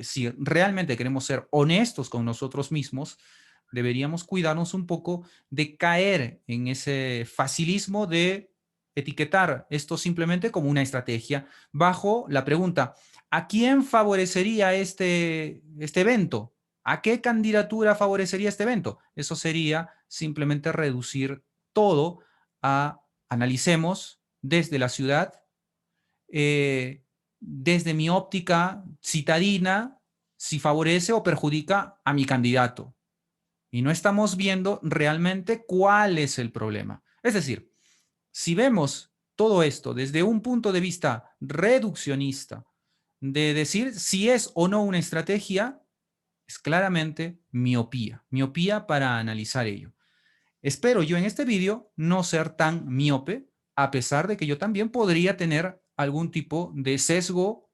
si realmente queremos ser honestos con nosotros mismos, deberíamos cuidarnos un poco de caer en ese facilismo de etiquetar esto simplemente como una estrategia bajo la pregunta, ¿a quién favorecería este evento? ¿A qué candidatura favorecería este evento? Eso sería simplemente reducir todo a analicemos desde la ciudad, eh, desde mi óptica citadina, si favorece o perjudica a mi candidato. Y no estamos viendo realmente cuál es el problema. Es decir, si vemos todo esto desde un punto de vista reduccionista, de decir si es o no una estrategia, es claramente miopía, miopía para analizar ello. Espero yo en este vídeo no ser tan miope, a pesar de que yo también podría tener algún tipo de sesgo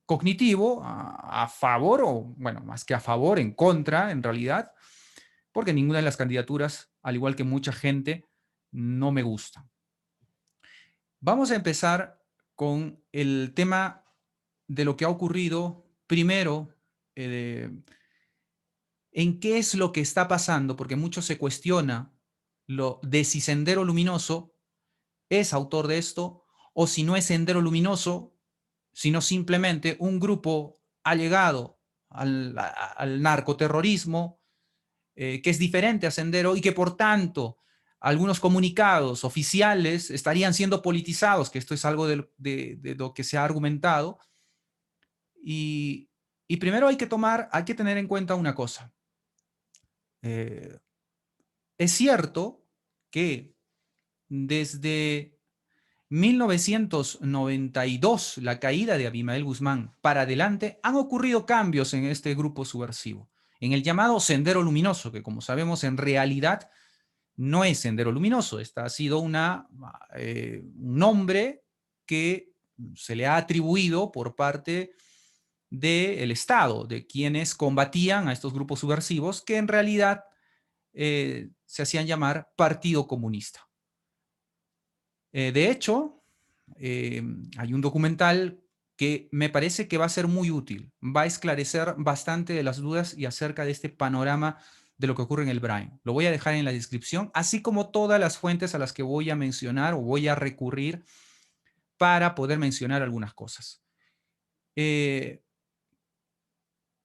cognitivo a favor, o bueno, más que a favor, en contra, en realidad, porque ninguna de las candidaturas, al igual que mucha gente, no me gusta. Vamos a empezar con el tema de lo que ha ocurrido primero, eh, en qué es lo que está pasando, porque mucho se cuestiona lo de si Sendero Luminoso es autor de esto o si no es Sendero Luminoso, sino simplemente un grupo allegado al narcoterrorismo, que es diferente a Sendero y que por tanto algunos comunicados oficiales estarían siendo politizados, que esto es algo de lo que se ha argumentado. Y, y primero hay que tener en cuenta una cosa. Eh, es cierto que desde 1992, la caída de Abimael Guzmán para adelante, han ocurrido cambios en este grupo subversivo, en el llamado Sendero Luminoso, que como sabemos en realidad no es Sendero Luminoso. Esta ha sido un nombre que se le ha atribuido por parte del Estado, de quienes combatían a estos grupos subversivos, que en realidad se hacían llamar Partido Comunista. De hecho, eh, hay un documental que me parece que va a ser muy útil, va a esclarecer bastante de las dudas y acerca de este panorama de lo que ocurre en el Brain. Lo voy a dejar en la descripción, así como todas las fuentes a las que voy a mencionar o voy a recurrir para poder mencionar algunas cosas. Eh,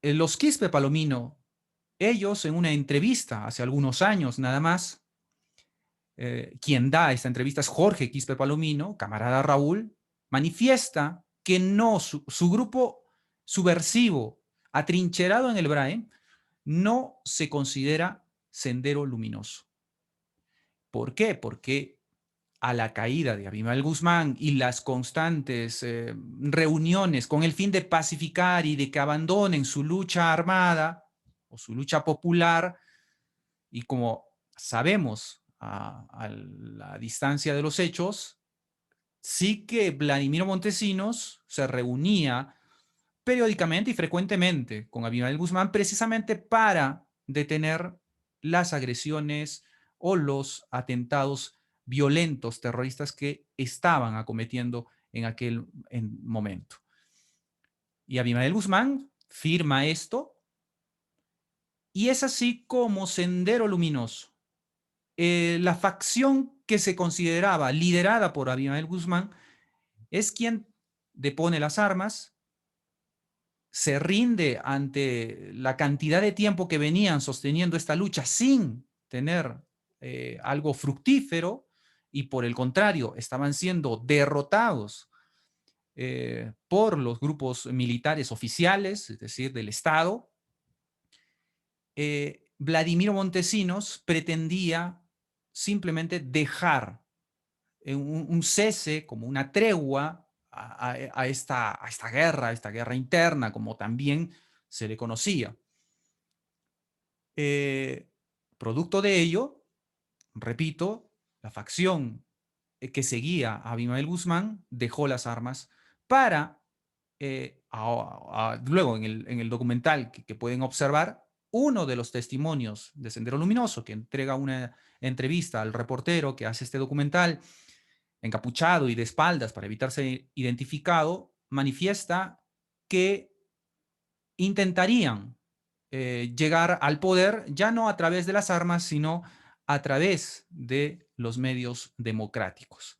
los Quispe Palomino, ellos en una entrevista hace algunos años nada más, quien da esta entrevista es Jorge Quispe Palomino, camarada Raúl, manifiesta que no, su grupo subversivo, atrincherado en el BRAE, no se considera Sendero Luminoso. ¿Por qué? Porque a la caída de Abimael Guzmán y las constantes reuniones con el fin de pacificar y de que abandonen su lucha armada o su lucha popular, y como sabemos a la distancia de los hechos, sí que Vladimiro Montesinos se reunía periódicamente y frecuentemente con Abimael Guzmán precisamente para detener las agresiones o los atentados violentos terroristas que estaban acometiendo en aquel momento. Y Abimael Guzmán firma esto y es así como Sendero Luminoso, la facción que se consideraba liderada por Abimael Guzmán, es quien depone las armas, se rinde ante la cantidad de tiempo que venían sosteniendo esta lucha sin tener algo fructífero, y por el contrario, estaban siendo derrotados por los grupos militares oficiales, es decir, del Estado. Vladimiro Montesinos pretendía simplemente dejar un cese, como una tregua a esta guerra interna, como también se le conocía. Eh, Producto de ello, repito, la facción que seguía a Abimael Guzmán dejó las armas para, luego en el documental que pueden observar, uno de los testimonios de Sendero Luminoso, que entrega una entrevista al reportero que hace este documental, encapuchado y de espaldas para evitar ser identificado, manifiesta que intentarían llegar al poder ya no a través de las armas, sino a través de los medios democráticos.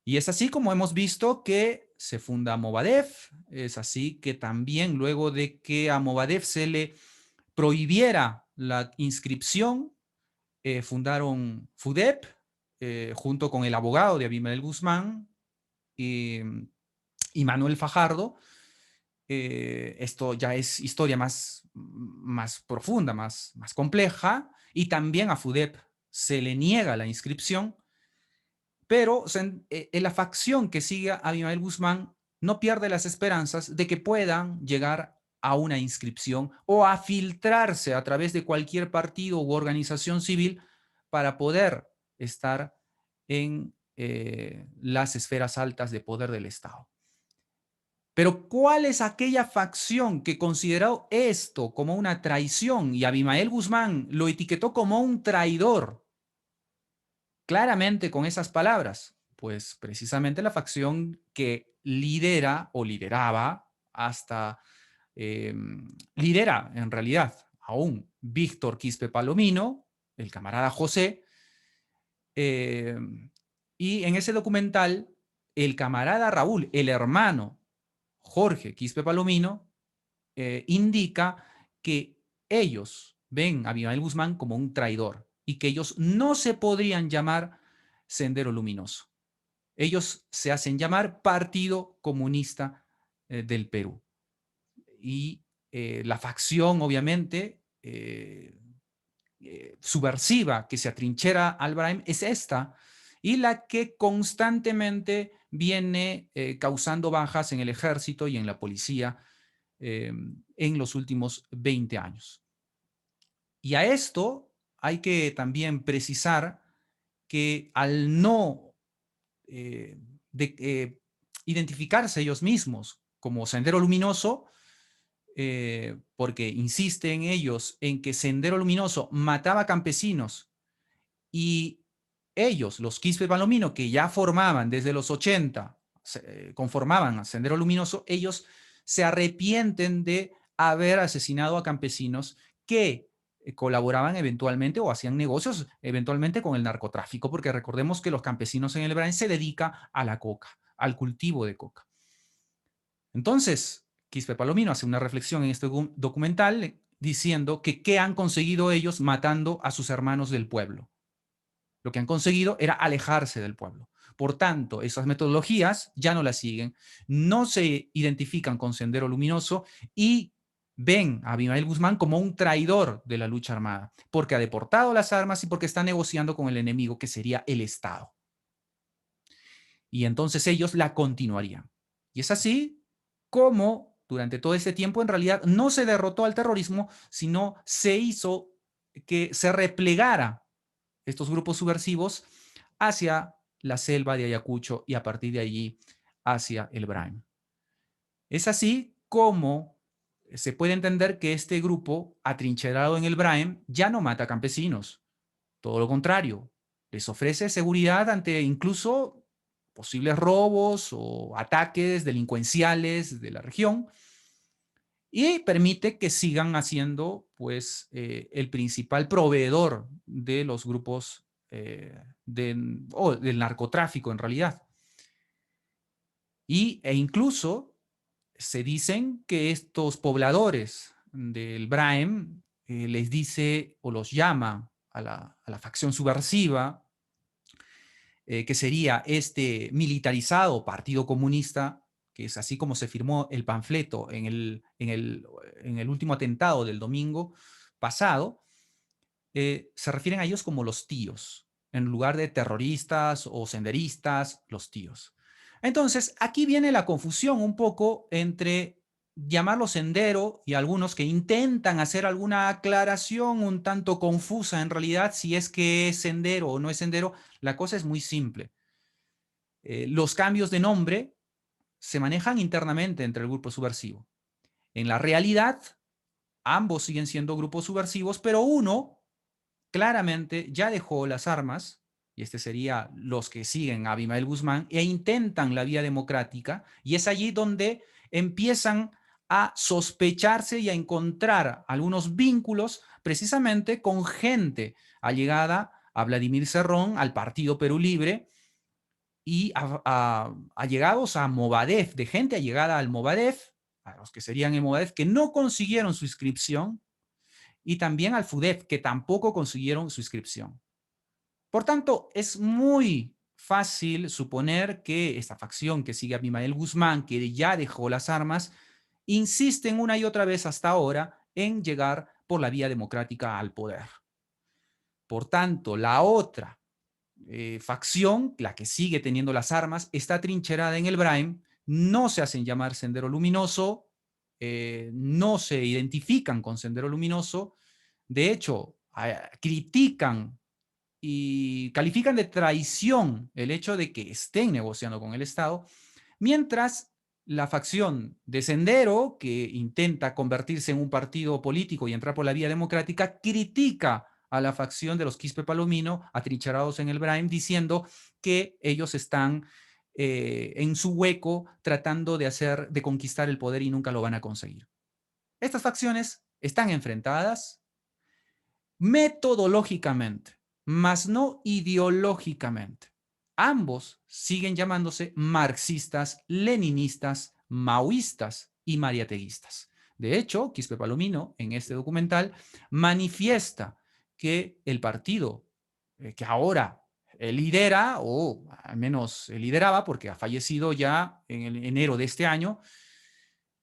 Y es así como hemos visto que se funda Movadef, es así que también luego de que a Movadef se le prohibiera la inscripción, fundaron FUDEP, junto con el abogado de Abimael Guzmán y Manuel Fajardo. Esto ya es historia más profunda, más compleja, y también a FUDEP se le niega la inscripción, pero la facción que sigue a Abimael Guzmán no pierde las esperanzas de que puedan llegar a una inscripción o a filtrarse a través de cualquier partido u organización civil para poder estar en las esferas altas de poder del Estado. Pero ¿cuál es aquella facción que consideró esto como una traición y Abimael Guzmán lo etiquetó como un traidor? Claramente con esas palabras, pues precisamente la facción que lidera o lideraba hasta, eh, lidera en realidad aún Víctor Quispe Palomino, el camarada José, eh, y en ese documental el camarada Raúl, el hermano Jorge Quispe Palomino, indica que ellos ven a Abimael Guzmán como un traidor y que ellos no se podrían llamar Sendero Luminoso. Ellos se hacen llamar Partido Comunista del Perú. Y la facción, obviamente, subversiva que se atrinchera al Brahim es esta, y la que constantemente viene causando bajas en el ejército y en la policía en los últimos 20 años. Y a esto hay que también precisar que al no eh, de, identificarse ellos mismos como Sendero Luminoso, porque insisten ellos en que Sendero Luminoso mataba campesinos y ellos, los Quispe Palomino, que ya formaban desde los 80, conformaban a Sendero Luminoso, ellos se arrepienten de haber asesinado a campesinos que colaboraban eventualmente o hacían negocios eventualmente con el narcotráfico, porque recordemos que los campesinos en el Brain se dedican a la coca, al cultivo de coca. Entonces, Quispe Palomino hace una reflexión en este documental diciendo que qué han conseguido ellos matando a sus hermanos del pueblo. Lo que han conseguido era alejarse del pueblo. Por tanto, esas metodologías ya no las siguen, no se identifican con Sendero Luminoso y ven a Abimael Guzmán como un traidor de la lucha armada, porque ha deportado las armas y porque está negociando con el enemigo, que sería el Estado. Y entonces ellos la continuarían. Y es así como durante todo este tiempo en realidad no se derrotó al terrorismo, sino se hizo que se replegara estos grupos subversivos hacia la selva de Ayacucho y a partir de allí hacia el Brain. Es así como se puede entender que este grupo atrincherado en el Brain ya no mata campesinos, todo lo contrario, les ofrece seguridad ante incluso posibles robos o ataques delincuenciales de la región y permite que sigan haciendo pues el principal proveedor de los grupos del narcotráfico en realidad. E incluso se dicen que estos pobladores del Braem les dice o los llama a la facción subversiva, que sería este militarizado Partido Comunista, que es así como se firmó el panfleto en el último atentado del domingo pasado. Se refieren a ellos como los tíos, en lugar de terroristas o senderistas, los tíos. Entonces, aquí viene la confusión un poco entre llamarlo sendero y algunos que intentan hacer alguna aclaración un tanto confusa en realidad si es que es sendero o no es sendero. La cosa es muy simple. Los cambios de nombre se manejan internamente entre el grupo subversivo. En la realidad, ambos siguen siendo grupos subversivos, pero uno claramente ya dejó las armas, y este sería los que siguen a Abimael Guzmán, e intentan la vía democrática, y es allí donde empiezan a sospecharse y a encontrar algunos vínculos precisamente con gente allegada a Vladimir Cerrón, al Partido Perú Libre, y allegados a Movadef, de gente allegada al Movadef, a los que serían el Movadef, que no consiguieron su inscripción, y también al FUDEF, que tampoco consiguieron su inscripción. Por tanto, es muy fácil suponer que esta facción que sigue a Abimael Guzmán, que ya dejó las armas, insisten una y otra vez hasta ahora en llegar por la vía democrática al poder. Por tanto, la otra facción, la que sigue teniendo las armas, está trincherada en el Braim, no se hacen llamar Sendero Luminoso, no se identifican con Sendero Luminoso, de hecho, critican y califican de traición el hecho de que estén negociando con el Estado, mientras la facción de Sendero, que intenta convertirse en un partido político y entrar por la vía democrática, critica a la facción de los Quispe Palomino, atrincherados en el Braim, diciendo que ellos están en su hueco tratando de conquistar el poder y nunca lo van a conseguir. Estas facciones están enfrentadas metodológicamente, mas no ideológicamente. Ambos siguen llamándose marxistas, leninistas, maoístas y mariateguistas. De hecho, Quispe Palomino en este documental manifiesta que el partido que ahora lidera, o al menos lideraba, porque ha fallecido ya en el enero de este año,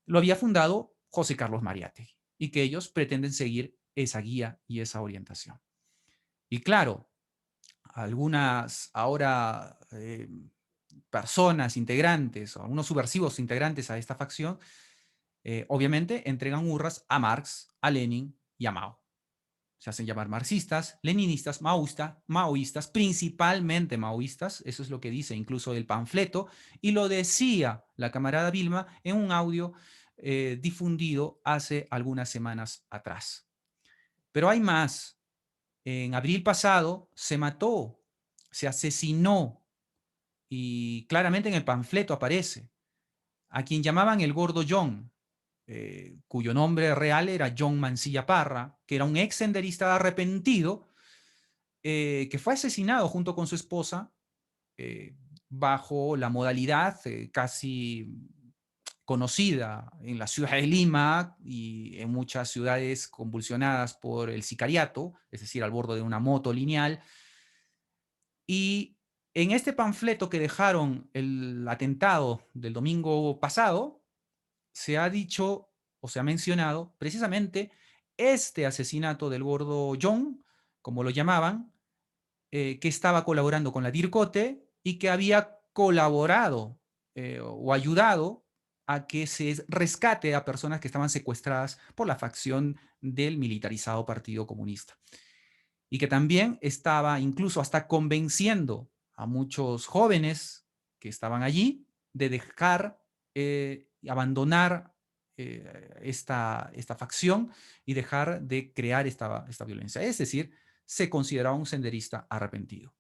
lo había fundado José Carlos Mariátegui, y que ellos pretenden seguir esa guía y esa orientación. Y claro, algunas ahora personas integrantes o algunos subversivos integrantes a esta facción, obviamente entregan hurras a Marx, a Lenin y a Mao. Se hacen llamar marxistas, leninistas, maoístas, principalmente maoístas, eso es lo que dice incluso el panfleto, y lo decía la camarada Vilma en un audio difundido hace algunas semanas atrás. Pero hay más. En abril pasado se mató, se asesinó, y claramente en el panfleto aparece, a quien llamaban el Gordo John, cuyo nombre real era John Mancilla Parra, que era un ex senderista arrepentido, que fue asesinado junto con su esposa eh, bajo la modalidad casi conocida en la ciudad de Lima y en muchas ciudades convulsionadas por el sicariato, es decir, al borde de una moto lineal. Y en este panfleto que dejaron el atentado del domingo pasado, se ha dicho o se ha mencionado precisamente este asesinato del Gordo John, como lo llamaban, que estaba colaborando con la DIRCOTE y que había colaborado o ayudado a que se rescate a personas que estaban secuestradas por la facción del militarizado Partido Comunista. Y que también estaba incluso hasta convenciendo a muchos jóvenes que estaban allí de dejar, abandonar esta facción y dejar de crear esta violencia. Es decir, se consideraba un senderista arrepentido.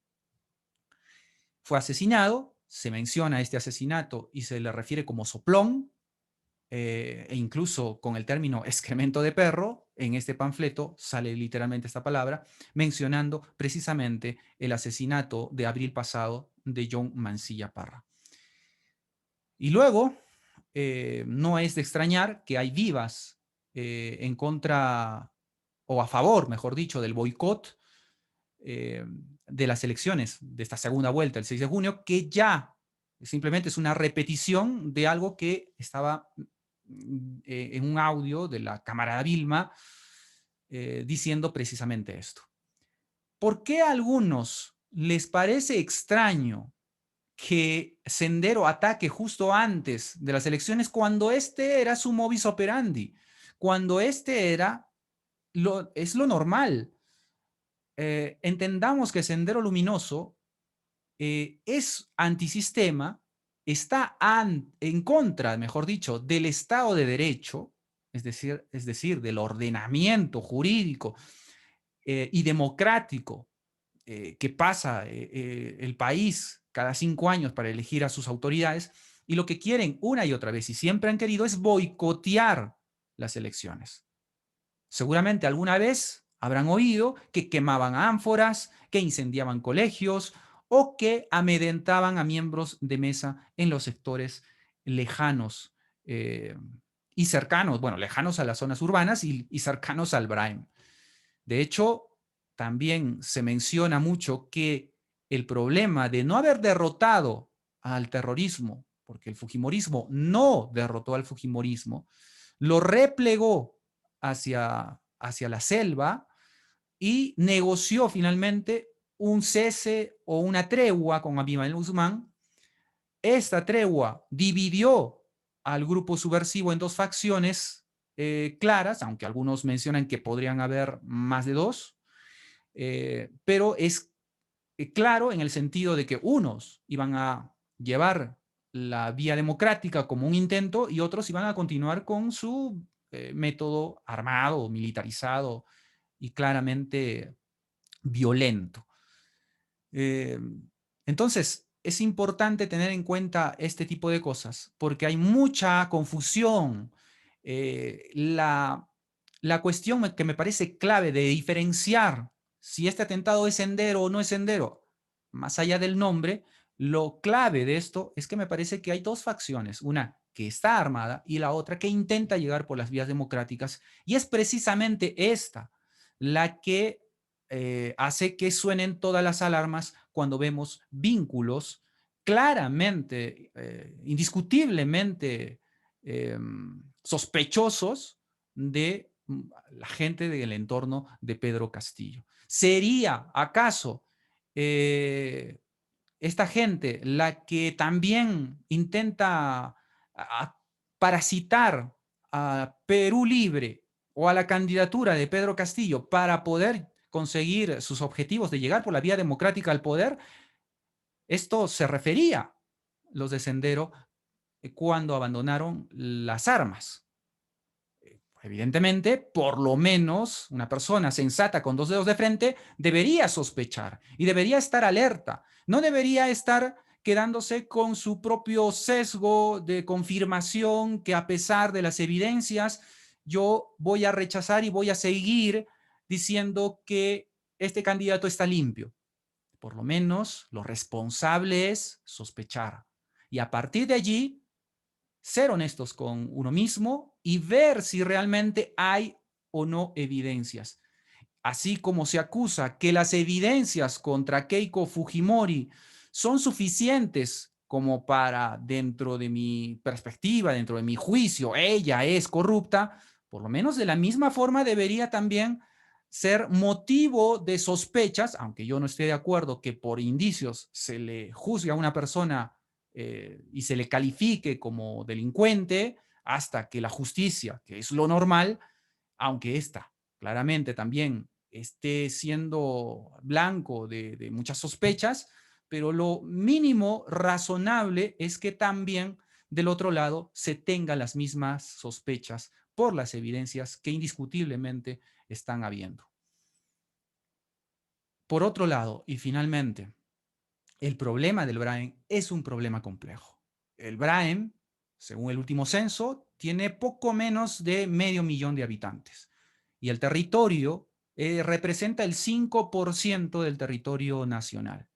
Fue asesinado, se menciona este asesinato y se le refiere como soplón, e incluso con el término excremento de perro, en este panfleto sale literalmente esta palabra, mencionando precisamente el asesinato de abril pasado de John Mancilla Parra. Y luego, no es de extrañar que hay vivas en contra, o a favor, mejor dicho, del boicot de las elecciones de esta segunda vuelta, el 6 de junio, que ya simplemente es una repetición de algo que estaba en un audio de la camarada Vilma diciendo precisamente esto. ¿Por qué a algunos les parece extraño que Sendero ataque justo antes de las elecciones cuando este era su modus operandi, cuando este es lo normal? Entendamos que Sendero Luminoso es antisistema, está en contra, mejor dicho, del Estado de Derecho, es decir, del ordenamiento jurídico y democrático que pasa el país cada 5 años para elegir a sus autoridades, Y lo que quieren una y otra vez y siempre han querido es boicotear las elecciones. Seguramente alguna vez habrán oído que quemaban ánforas, que incendiaban colegios o que amedrentaban a miembros de mesa en los sectores lejanos eh, y cercanos, bueno, lejanos a las zonas urbanas y cercanos al Brain. De hecho, también se menciona mucho que el problema de no haber derrotado al terrorismo, porque el fujimorismo no derrotó al fujimorismo, lo replegó hacia la selva y negoció finalmente un cese o una tregua con Abimael Guzmán. Esta tregua dividió al grupo subversivo en dos facciones claras, aunque algunos mencionan que podrían haber más de dos, pero es claro en el sentido de que unos iban a llevar la vía democrática como un intento y otros iban a continuar con su método armado, militarizado y claramente violento. Eh, entonces, es importante tener en cuenta este tipo de cosas porque hay mucha confusión. La cuestión que me parece clave de diferenciar si este atentado es sendero o no es sendero, más allá del nombre, lo clave de esto es que me parece que hay dos facciones, una que está armada y la otra que intenta llegar por las vías democráticas, y es precisamente esta la que hace que suenen todas las alarmas cuando vemos vínculos claramente, indiscutiblemente sospechosos de la gente del entorno de Pedro Castillo. ¿Sería acaso esta gente la que también intenta parasitar a Perú Libre o a la candidatura de Pedro Castillo para poder conseguir sus objetivos de llegar por la vía democrática al poder? Esto se refería los de Sendero cuando abandonaron las armas. Evidentemente, por lo menos una persona sensata con dos dedos de frente debería sospechar y debería estar alerta. No debería estar quedándose con su propio sesgo de confirmación que a pesar de las evidencias, yo voy a rechazar y voy a seguir diciendo que este candidato está limpio. Por lo menos lo responsable es sospechar. Y a partir de allí, ser honestos con uno mismo y ver si realmente hay o no evidencias. Así como se acusa que las evidencias contra Keiko Fujimori son suficientes como para, dentro de mi perspectiva, dentro de mi juicio, ella es corrupta, por lo menos de la misma forma debería también ser motivo de sospechas, aunque yo no esté de acuerdo que por indicios se le juzgue a una persona y se le califique como delincuente hasta que la justicia, que es lo normal, aunque esta claramente también esté siendo blanco de muchas sospechas, pero lo mínimo razonable es que también del otro lado se tengan las mismas sospechas por las evidencias que indiscutiblemente están habiendo. Por otro lado, y finalmente, el problema del Brain es un problema complejo. El Brain, según el último censo, tiene poco menos de 500.000 de habitantes y el territorio representa el 5% del territorio nacional.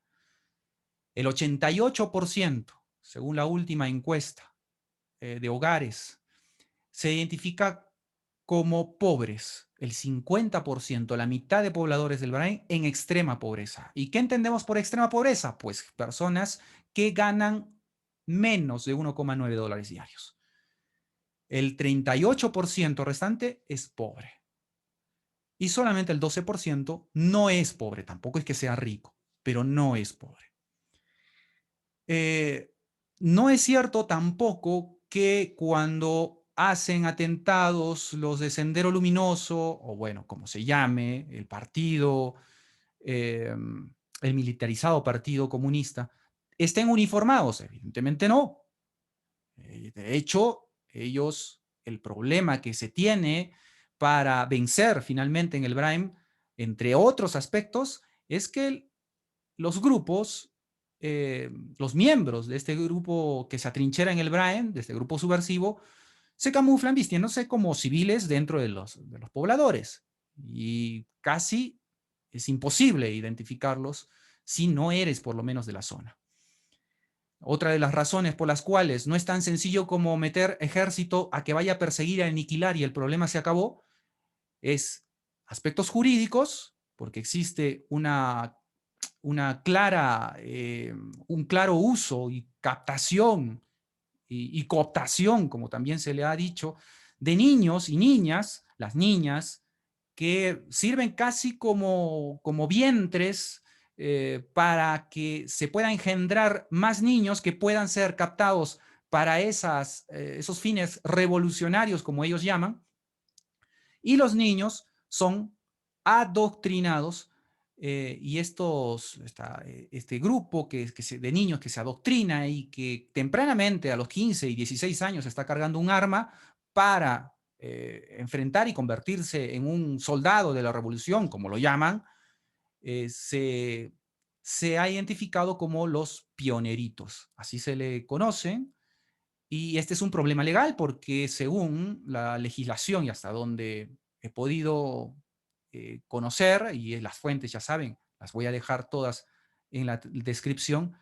El 88%, según la última encuesta de hogares, se identifica como pobres. El 50%, la mitad de pobladores del Bahrein, en extrema pobreza. ¿Y qué entendemos por extrema pobreza? Pues personas que ganan menos de 1,9 dólares diarios. El 38% restante es pobre. Y solamente el 12% no es pobre. Tampoco es que sea rico, pero no es pobre. No es cierto tampoco que cuando hacen atentados los de Sendero Luminoso, o bueno, como se llame, el partido, el militarizado Partido Comunista, estén uniformados. Evidentemente no. De hecho, ellos, el problema que se tiene para vencer finalmente en el Brain, entre otros aspectos, es que los grupos los miembros de este grupo que se atrinchera en el Brain, de este grupo subversivo, se camuflan vistiéndose como civiles dentro de los pobladores. Y casi es imposible identificarlos si no eres por lo menos de la zona. Otra de las razones por las cuales no es tan sencillo como meter ejército a que vaya a perseguir, a aniquilar y el problema se acabó, es aspectos jurídicos, porque existe un claro uso y captación y cooptación, como también se le ha dicho, de niños y niñas, las niñas, que sirven casi como vientres para que se puedan engendrar más niños que puedan ser captados para esos fines revolucionarios, como ellos llaman, y los niños son adoctrinados y este grupo de niños que se adoctrina y que tempranamente a los 15 y 16 años está cargando un arma para enfrentar y convertirse en un soldado de la revolución, como lo llaman, se ha identificado como los pioneritos. Así se le conocen. Y este es un problema legal porque según la legislación y hasta donde he podido conocer, y las fuentes ya saben, las voy a dejar todas en la descripción,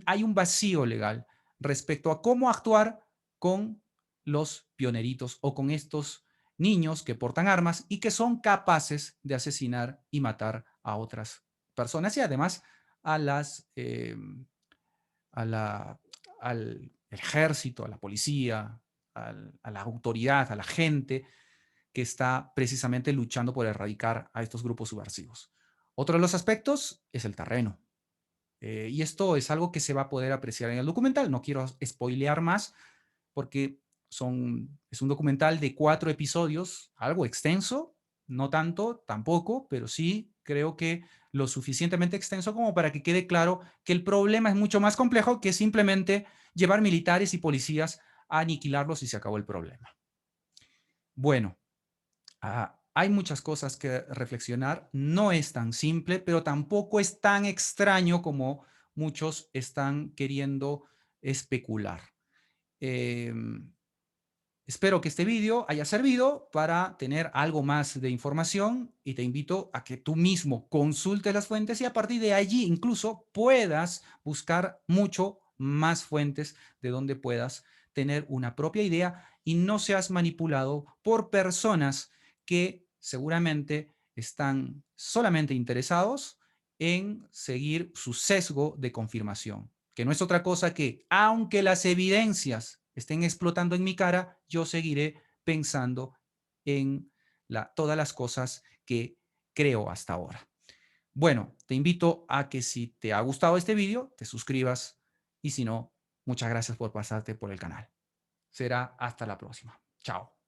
hay un vacío legal respecto a cómo actuar con los pioneritos o con estos niños que portan armas y que son capaces de asesinar y matar a otras personas y además a las a la, al ejército, a la policía, a la autoridad, a la gente que está precisamente luchando por erradicar a estos grupos subversivos. Otro de los aspectos es el terreno. Y esto es algo que se va a poder apreciar en el documental. No quiero spoilear más porque es un documental de 4 episodios, algo extenso, no tanto, tampoco, pero sí creo que lo suficientemente extenso como para que quede claro que el problema es mucho más complejo que simplemente llevar militares y policías a aniquilarlos y se acabó el problema. Bueno, hay muchas cosas que reflexionar, no es tan simple, pero tampoco es tan extraño como muchos están queriendo especular. Eh, Espero que este vídeo haya servido para tener algo más de información y te invito a que tú mismo consultes las fuentes y a partir de allí incluso puedas buscar mucho más fuentes de donde puedas tener una propia idea y no seas manipulado por personas que seguramente están solamente interesados en seguir su sesgo de confirmación, que no es otra cosa que, aunque las evidencias estén explotando en mi cara, yo seguiré pensando en todas las cosas que creo hasta ahora. Bueno, te invito a que si te ha gustado este vídeo, te suscribas y si no, muchas gracias por pasarte por el canal. Será hasta la próxima. Chao.